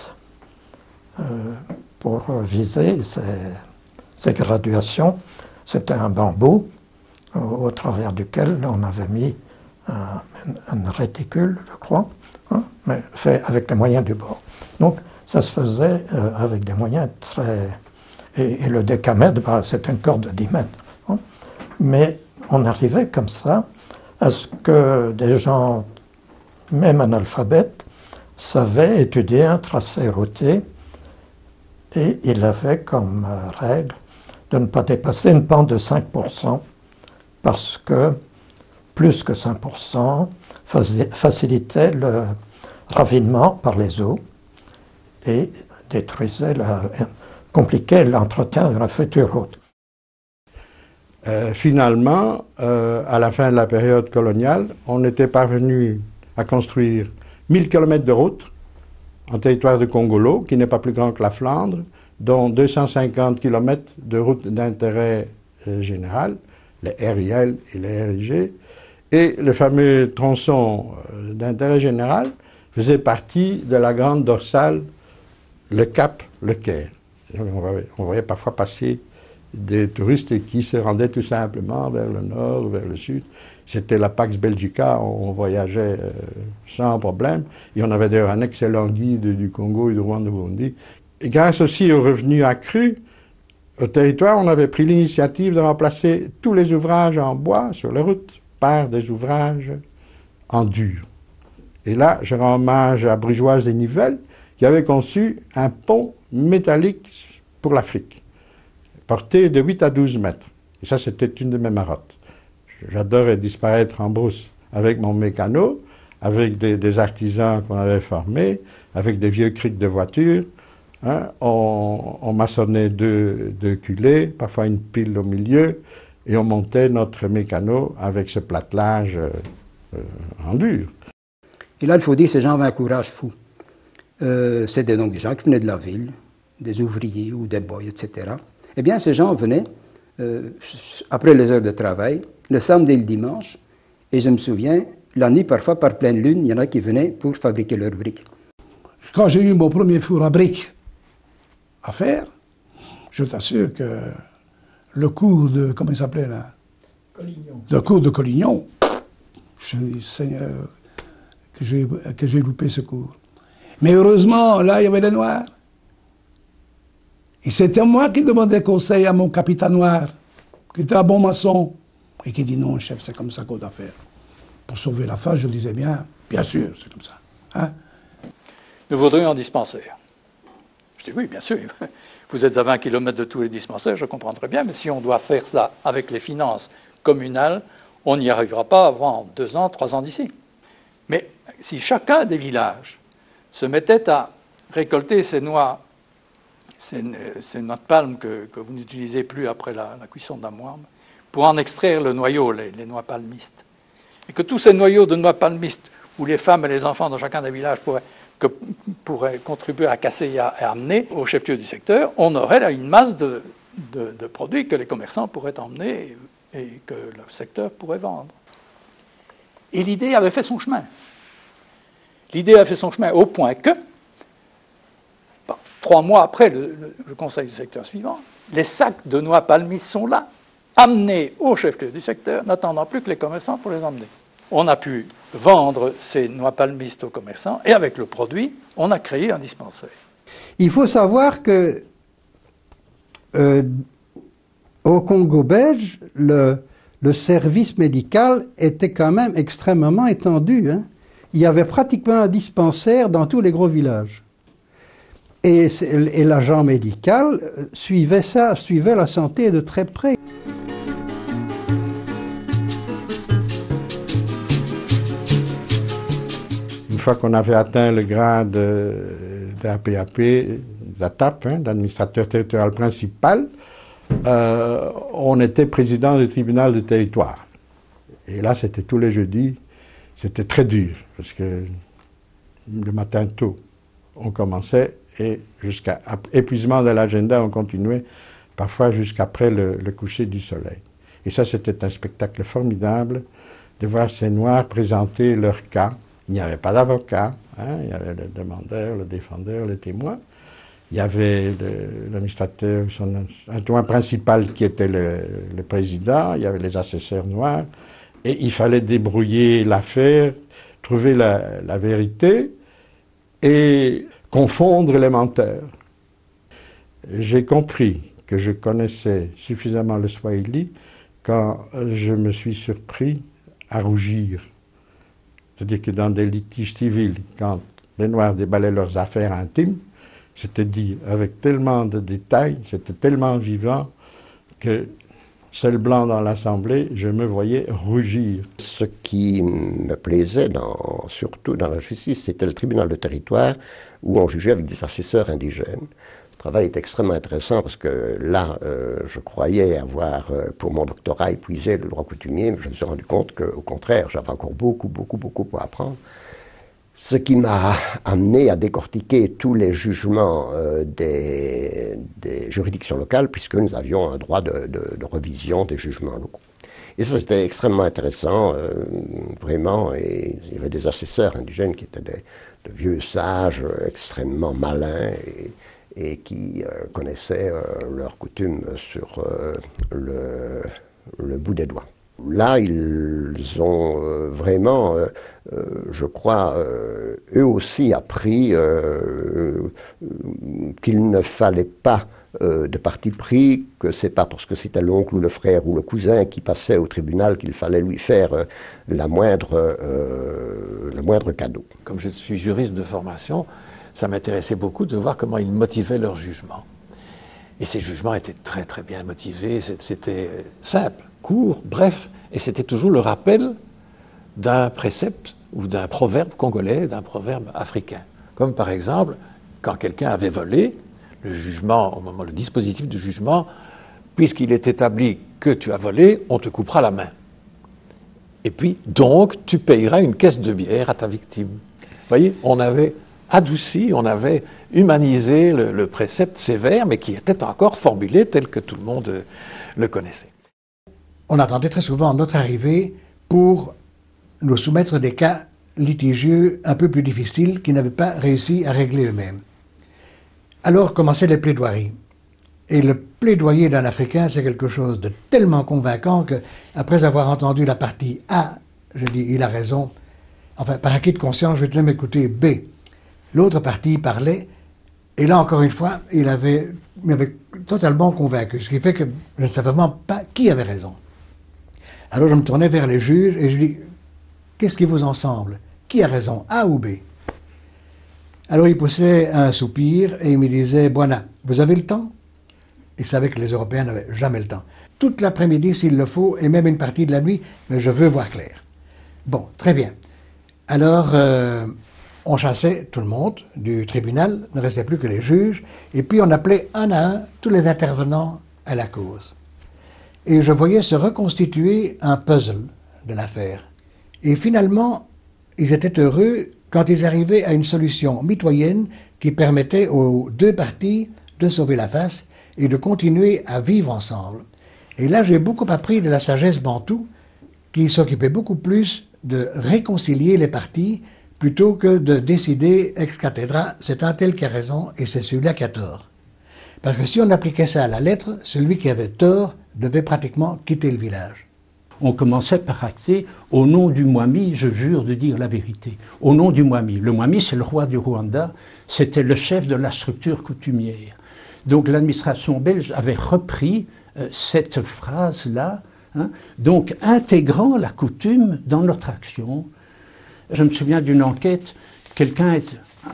pour viser ces graduations. C'était un bambou au travers duquel on avait mis un réticule, je crois, hein, mais fait avec les moyens du bord. Donc ça se faisait avec des moyens très... Et le décamètre, c'est une corde de 10 mètres. Hein. Mais on arrivait comme ça à ce que des gens, même analphabètes, savaient étudier un tracé routier et il avait comme règle de ne pas dépasser une pente de 5%, parce que plus que 5% facilitait le ravinement par les eaux et compliquait l'entretien de la future route. Finalement, à la fin de la période coloniale, on était parvenu à construire 1000 km de route en territoire de Congolo, qui n'est pas plus grand que la Flandre, dont 250 km de routes d'intérêt général, les RIL et les RIG, Et le fameux tronçon d'intérêt général faisait partie de la grande dorsale, le Cap, le Caire. On voyait parfois passer des touristes qui se rendaient tout simplement vers le nord, vers le sud. C'était la Pax Belgica, on voyageait sans problème. Et on avait d'ailleurs un excellent guide du Congo et du Rwanda-Burundi. Et grâce aussi aux revenus accrus, au territoire, on avait pris l'initiative de remplacer tous les ouvrages en bois sur les routes par des ouvrages en dur. Et là, je rends hommage à Brugeoise des Nivelles, qui avait conçu un pont métallique pour l'Afrique, porté de 8 à 12 mètres. Et ça, c'était une de mes marottes. J'adorais disparaître en brousse avec mon mécano, avec des artisans qu'on avait formés, avec des vieux crics de voitures. Hein, on maçonnait deux culées, parfois une pile au milieu, et on montait notre mécano avec ce platelage en dur. Et là, il faut dire que ces gens avaient un courage fou. C'était donc des gens qui venaient de la ville, des ouvriers ou des boys, etc. Eh bien, ces gens venaient, après les heures de travail, le samedi et le dimanche, et je me souviens, la nuit, parfois, par pleine lune, il y en a qui venaient pour fabriquer leurs briques. Quand j'ai eu mon premier four à briques à faire, je t'assure que le cours de, comment il s'appelait là? Collignon. Le cours de Collignon, Seigneur, que j'ai loupé ce cours. Mais heureusement, là, il y avait les Noirs. Et c'était moi qui demandais conseil à mon capitaine noir, qui était un bon maçon, et qui dit non, chef, c'est comme ça qu'on doit faire. Pour sauver la face, je disais bien sûr, c'est comme ça. Hein? Nous voudrions un dispensaire. Je dis oui, bien sûr. Vous êtes à 20 km de tous les dispensaires, je comprends très bien, mais si on doit faire ça avec les finances communales, on n'y arrivera pas avant 2 ans, 3 ans d'ici. Mais si chacun des villages se mettait à récolter ces noix, ces noix de palme que vous n'utilisez plus après la cuisson de la moirme, pour en extraire le noyau, les noix palmistes, et que tous ces noyaux de noix palmistes, où les femmes et les enfants dans chacun des villages pourraient contribuer à casser et à amener au chef-lieu du secteur, on aurait là une masse de produits que les commerçants pourraient emmener et que le secteur pourrait vendre. Et l'idée avait fait son chemin. L'idée a fait son chemin au point que, 3 mois après le conseil du secteur suivant, les sacs de noix palmistes sont là, amenés au chef-lieu du secteur, n'attendant plus que les commerçants pour les emmener. On a pu vendre ces noix palmistes aux commerçants et avec le produit, on a créé un dispensaire. Il faut savoir que au Congo belge, le service médical était quand même extrêmement étendu. Hein. Il y avait pratiquement un dispensaire dans tous les gros villages. Et l'agent médical suivait la santé de très près. Une fois qu'on avait atteint le grade d'APAP, d'ATAP, d'administrateur territorial principal, on était président du tribunal de territoire. Et là, c'était tous les jeudis. C'était très dur, parce que le matin tôt, on commençait, et jusqu'à épuisement de l'agenda, on continuait, parfois jusqu'après le coucher du soleil. Et ça, c'était un spectacle formidable de voir ces Noirs présenter leur cas. Il n'y avait pas d'avocat, il y avait le demandeur, le défendeur, le témoin. Il y avait l'administrateur, son adjoint principal qui était le président, il y avait les assesseurs noirs, et il fallait débrouiller l'affaire, trouver la vérité et confondre les menteurs. J'ai compris que je connaissais suffisamment le Swahili quand je me suis surpris à rougir. C'est-à-dire que dans des litiges civils, quand les Noirs déballaient leurs affaires intimes, c'était dit avec tellement de détails, c'était tellement vivant que, seul blanc dans l'Assemblée, je me voyais rougir. Ce qui me plaisait, surtout dans la justice, c'était le tribunal de territoire où on jugeait avec des assesseurs indigènes. Le travail est extrêmement intéressant parce que là, je croyais avoir, pour mon doctorat, épuisé le droit coutumier, mais je me suis rendu compte qu'au contraire, j'avais encore beaucoup à apprendre. Ce qui m'a amené à décortiquer tous les jugements des juridictions locales, puisque nous avions un droit de revision des jugements locaux. Et ça, c'était extrêmement intéressant, vraiment. Et il y avait des assesseurs indigènes qui étaient de vieux sages extrêmement malins et qui connaissaient leurs coutumes sur le bout des doigts. Là, ils ont vraiment, je crois, eux aussi appris qu'il ne fallait pas de parti pris, que c'est pas parce que c'était l'oncle ou le frère ou le cousin qui passait au tribunal qu'il fallait lui faire le moindre cadeau. Comme je suis juriste de formation, ça m'intéressait beaucoup de voir comment ils motivaient leurs jugements. Et ces jugements étaient très très bien motivés, c'était simple, court, bref, et c'était toujours le rappel d'un précepte ou d'un proverbe congolais, d'un proverbe africain. Comme par exemple, quand quelqu'un avait volé, le jugement, au moment le dispositif de jugement, puisqu'il est établi que tu as volé, on te coupera la main. Et puis, donc, tu payeras une caisse de bière à ta victime. Vous voyez, on avait adouci, on avait humanisé le précepte sévère, mais qui était encore formulé tel que tout le monde le connaissait. On attendait très souvent notre arrivée pour nous soumettre des cas litigieux un peu plus difficiles qui n'avaient pas réussi à régler eux-mêmes. Alors commençaient les plaidoiries. Et le plaidoyer d'un Africain, c'est quelque chose de tellement convaincant que, après avoir entendu la partie A, je dis, il a raison. Enfin, par acquis de conscience, je vais même écouter B. L'autre partie parlait, et là, encore une fois, il m'avait totalement convaincu, ce qui fait que je ne savais vraiment pas qui avait raison. Alors je me tournais vers les juges et je dis, qu'est-ce qui vous en semble? Qui a raison, A ou B? Alors il poussait un soupir et il me disait, Buana, vous avez le temps? Il savait que les Européens n'avaient jamais le temps. Toute l'après-midi s'il le faut, et même une partie de la nuit, mais je veux voir clair. Bon, très bien. Alors, on chassait tout le monde du tribunal, il ne restait plus que les juges, et puis on appelait un à un tous les intervenants à la cause. Et je voyais se reconstituer un puzzle de l'affaire. Et finalement, ils étaient heureux quand ils arrivaient à une solution mitoyenne qui permettait aux deux parties de sauver la face et de continuer à vivre ensemble. Et là, j'ai beaucoup appris de la sagesse bantoue qui s'occupait beaucoup plus de réconcilier les parties plutôt que de décider ex cathedra, c'est un tel qui a raison et c'est celui-là qui a tort. Parce que si on appliquait ça à la lettre, celui qui avait tort devait pratiquement quitter le village. On commençait par acter, au nom du Mwami, je jure de dire la vérité. Au nom du Mwami. Le Mwami, c'est le roi du Rwanda, c'était le chef de la structure coutumière. Donc l'administration belge avait repris cette phrase-là, hein, donc intégrant la coutume dans notre action. Je me souviens d'une enquête,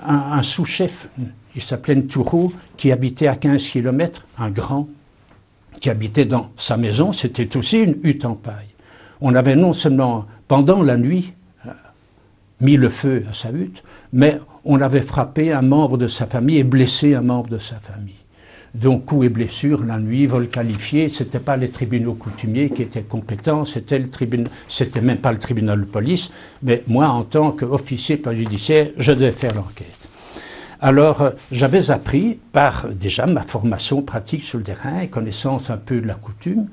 un sous-chef, il s'appelait Ntouro, qui habitait à 15 km, un grand, qui habitait dans sa maison, c'était aussi une hutte en paille. On avait non seulement, pendant la nuit, mis le feu à sa hutte, mais on avait frappé un membre de sa famille et blessé un membre de sa famille. Donc, coups et blessures, la nuit, vol qualifié, ce n'était pas les tribunaux coutumiers qui étaient compétents, c'était même pas le tribunal de police, mais moi, en tant qu'officier judiciaire, je devais faire l'enquête. Alors, j'avais appris, par déjà ma formation pratique sur le terrain et connaissance un peu de la coutume,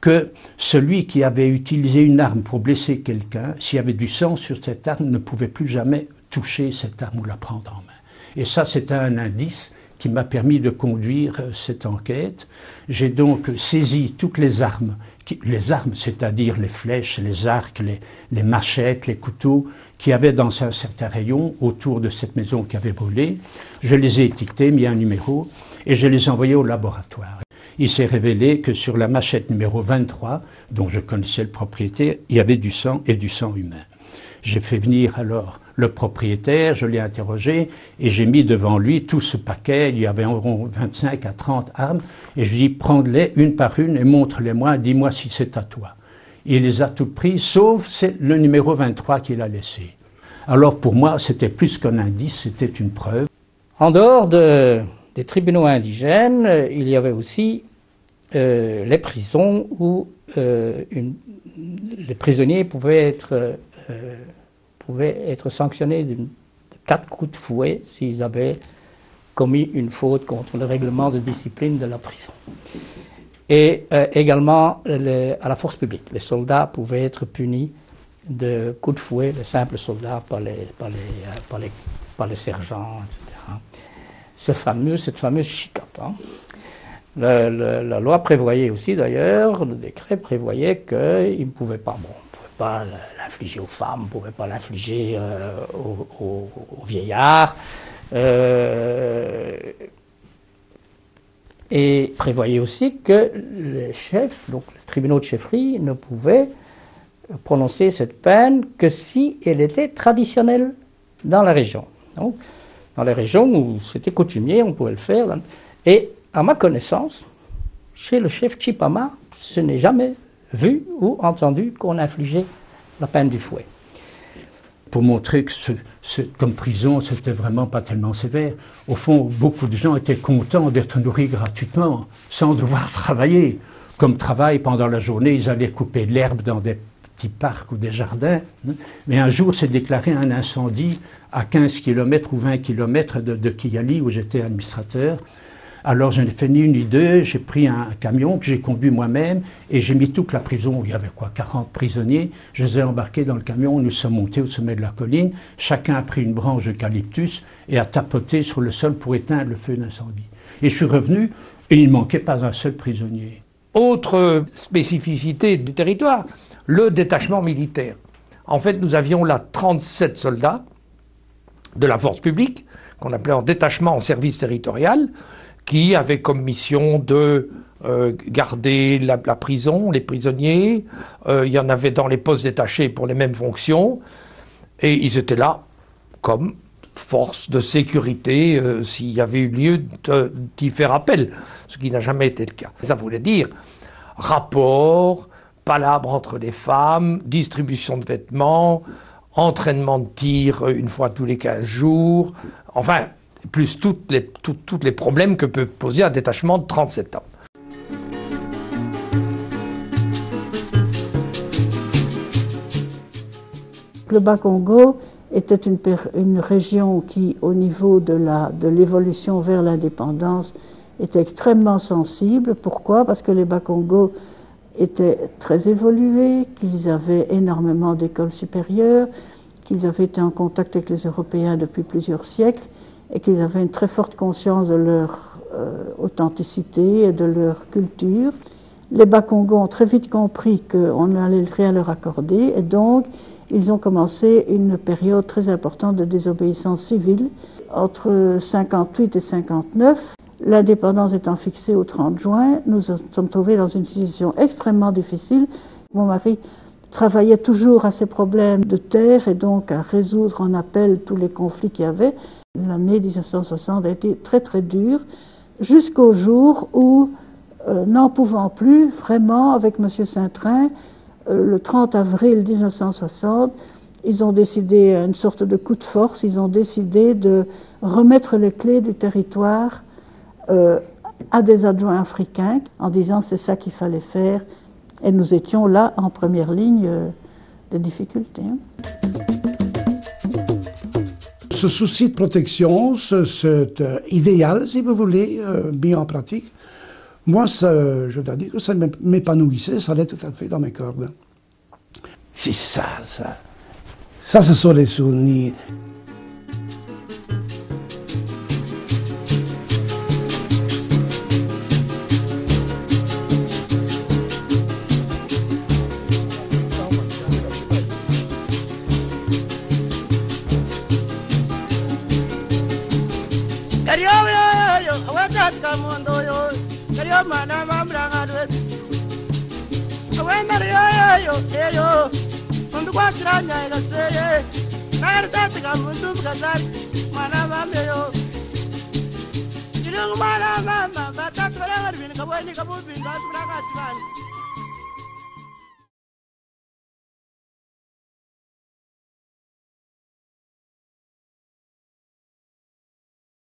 que celui qui avait utilisé une arme pour blesser quelqu'un, s'il y avait du sang sur cette arme, ne pouvait plus jamais toucher cette arme ou la prendre en main. Et ça, c'était un indice qui m'a permis de conduire cette enquête. J'ai donc saisi toutes les armes, c'est-à-dire les flèches, les arcs, les machettes, les couteaux, qui avaient dans un certain rayon autour de cette maison qui avait brûlé. Je les ai étiquetés, mis un numéro, et je les ai envoyés au laboratoire. Il s'est révélé que sur la machette numéro 23, dont je connaissais le propriétaire, il y avait du sang et du sang humain. J'ai fait venir alors le propriétaire, je l'ai interrogé et j'ai mis devant lui tout ce paquet, il y avait environ 25 à 30 armes, et je lui ai dit, prends-les une par une et montre-les-moi, dis-moi si c'est à toi. Il les a toutes prises, sauf le numéro 23 qu'il a laissé. Alors pour moi, c'était plus qu'un indice, c'était une preuve. En dehors des tribunaux indigènes, il y avait aussi les prisons où les prisonniers pouvaient être sanctionnés de 4 coups de fouet s'ils avaient commis une faute contre le règlement de discipline de la prison. Et également à la force publique. Les soldats pouvaient être punis de coups de fouet, les simples soldats par les sergents, etc. Cette fameuse chicotte. Hein. La loi prévoyait aussi d'ailleurs, le décret prévoyait qu'il ne pouvait pas, l'infliger aux femmes, on ne pouvait pas l'infliger aux vieillards. Et prévoyait aussi que les chefs, donc les tribunaux de chefferie, ne pouvaient prononcer cette peine que si elle était traditionnelle dans la région. Donc, dans les régions où c'était coutumier, on pouvait le faire. Et à ma connaissance, chez le chef Chipama, ce n'est jamais vu ou entendu qu'on infligeait la peine du fouet. Pour montrer que comme prison, c'était vraiment pas tellement sévère. Au fond, beaucoup de gens étaient contents d'être nourris gratuitement, sans devoir travailler. Comme travail, pendant la journée, ils allaient couper de l'herbe dans des petits parcs ou des jardins. Mais un jour, s'est déclaré un incendie à 15 km ou 20 km de Kigali, où j'étais administrateur. Alors je n'ai fait ni une ni deux, j'ai pris un camion que j'ai conduit moi-même et j'ai mis toute la prison, où il y avait 40 prisonniers, je les ai embarqués dans le camion, nous sommes montés au sommet de la colline, chacun a pris une branche d'eucalyptus et a tapoté sur le sol pour éteindre le feu d'incendie. Et je suis revenu et il ne manquait pas un seul prisonnier. Autre spécificité du territoire, le détachement militaire. En fait, nous avions là 37 soldats de la force publique, qu'on appelait en détachement en service territorial, qui avait comme mission de garder la prison, les prisonniers. Il y en avait dans les postes détachés pour les mêmes fonctions. Et ils étaient là comme force de sécurité s'il y avait eu lieu d'y faire appel, ce qui n'a jamais été le cas. Ça voulait dire rapport, palabres entre les femmes, distribution de vêtements, entraînement de tir une fois tous les 15 jours, enfin, plus tous les problèmes que peut poser un détachement de 37 hommes. Le Bas-Congo était une région qui, au niveau de l'évolution vers l'indépendance, était extrêmement sensible. Pourquoi? Parce que les Bas-Congo étaient très évolués, qu'ils avaient énormément d'écoles supérieures, qu'ils avaient été en contact avec les Européens depuis plusieurs siècles, et qu'ils avaient une très forte conscience de leur authenticité et de leur culture. Les Bas-Congo ont très vite compris qu'on n'allait rien leur accorder, et donc ils ont commencé une période très importante de désobéissance civile. Entre 58 et 59, l'indépendance étant fixée au 30 juin, nous nous sommes trouvés dans une situation extrêmement difficile. Mon mari travaillait toujours à ces problèmes de terre et donc à résoudre en appel tous les conflits qu'il y avait. L'année 1960 a été très très dure, jusqu'au jour où, n'en pouvant plus, vraiment, avec M. Saint-Train, le 30 avril 1960, ils ont décidé, une sorte de coup de force, ils ont décidé de remettre les clés du territoire à des adjoints africains, en disant c'est ça qu'il fallait faire. Et nous étions là, en première ligne des difficultés. Ce souci de protection, cet idéal, si vous voulez, mis en pratique, moi, je dois dire que ça m'épanouissait, ça allait tout à fait dans mes cordes. C'est ça, ce sont les souvenirs. Mama,